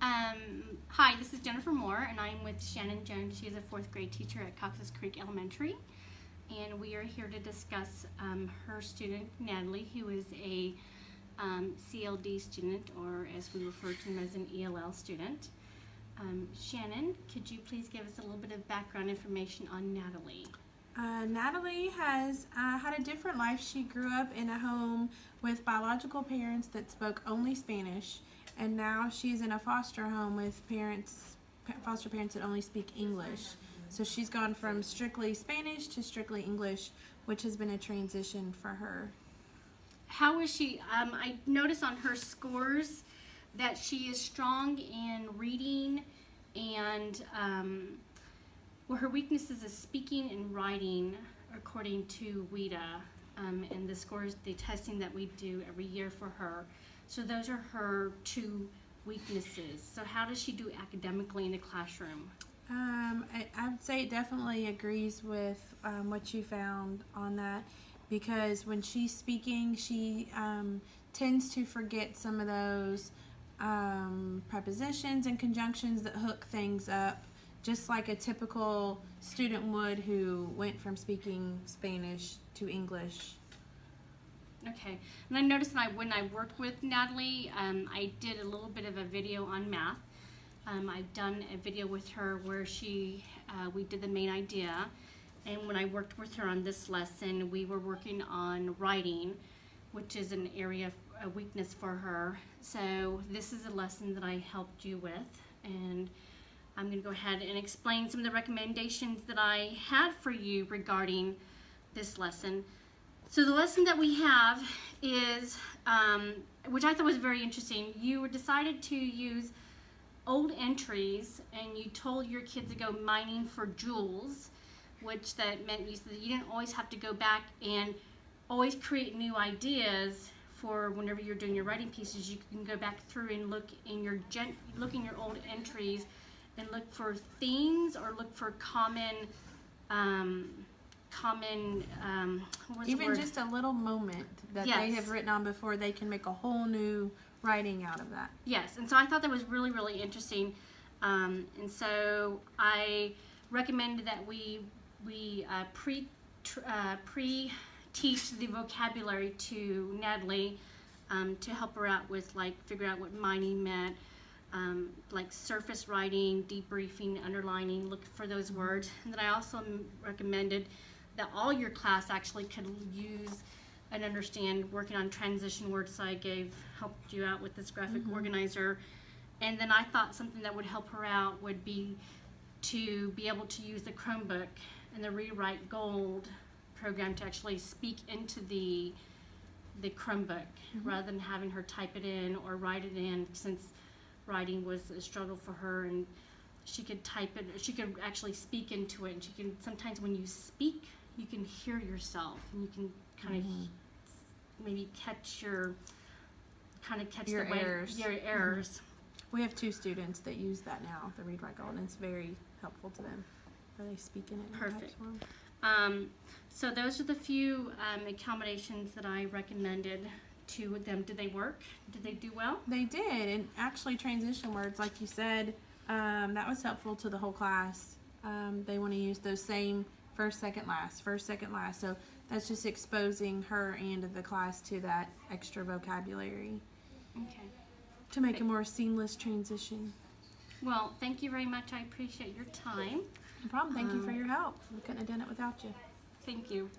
Hi, this is Jennifer Moore, and I'm with Shannon Jones. She is a 4th grade teacher at Cox's Creek Elementary, and we are here to discuss her student, Natalie, who is a CLD student, or as we refer to him as an ELL student. Shannon, could you please give us a little bit of background information on Natalie? Natalie has had a different life. She grew up in a home with biological parents that spoke only Spanish, and now she's in a foster home with foster parents that only speak English. So she's gone from strictly Spanish to strictly English, which has been a transition for her. How is she? I noticed on her scores that she is strong in reading, and well, her weaknesses is speaking and writing, according to WIDA, and the scores, the testing that we do every year for her. So those are her 2 weaknesses. So how does she do academically in the classroom? I would say it definitely agrees with what you found on that, because when she's speaking, she tends to forget some of those prepositions and conjunctions that hook things up, just like a typical student would who went from speaking Spanish to English. Okay, and I noticed when I worked with Natalie, I did a little bit of a video on math. I've done a video with her where we did the main idea, and when I worked with her on this lesson, we were working on writing, which is an area of weakness for her. So this is a lesson that I helped you with, and I'm going to go ahead and explain some of the recommendations that I had for you regarding this lesson. So the lesson that we have is, which I thought was very interesting, you decided to use old entries, and you told your kids to go mining for jewels, which that meant that you didn't always have to go back and always create new ideas for whenever you're doing your writing pieces. You can go back through and look in your old entries and look for themes, or look for even just a little moment that they have written on before, they can make a whole new writing out of that. Yes, and so I thought that was really, really interesting, and so I recommended that we pre-teach the vocabulary to Natalie, to help her out with, like, figure out what mining meant, like surface writing, debriefing, underlining, look for those words. And then I also recommended that all your class actually could use and understand working on transition words. So I helped you out with this graphic organizer. And then I thought something that would help her out would be to be able to use the Chromebook and the Rewrite Gold program to actually speak into the Chromebook, rather than having her type it in or write it in, since writing was a struggle for her, and she could type it, she could actually speak into it, and she can, sometimes when you speak, you can hear yourself, and you can kind of maybe catch your errors. We have 2 students that use that now, the Read Write Gold, and it's very helpful to them, where they speak in it. Perfect. So those are the few accommodations that I recommended to them. Did they work? Did they do well? They did, and actually transition words, like you said, that was helpful to the whole class. They want to use those same first, second, last. So that's just exposing her and the class to that extra vocabulary. Okay. To make a more seamless transition. Well, thank you very much. I appreciate your time. No problem. Thank you for your help. We couldn't have done it without you. Thank you.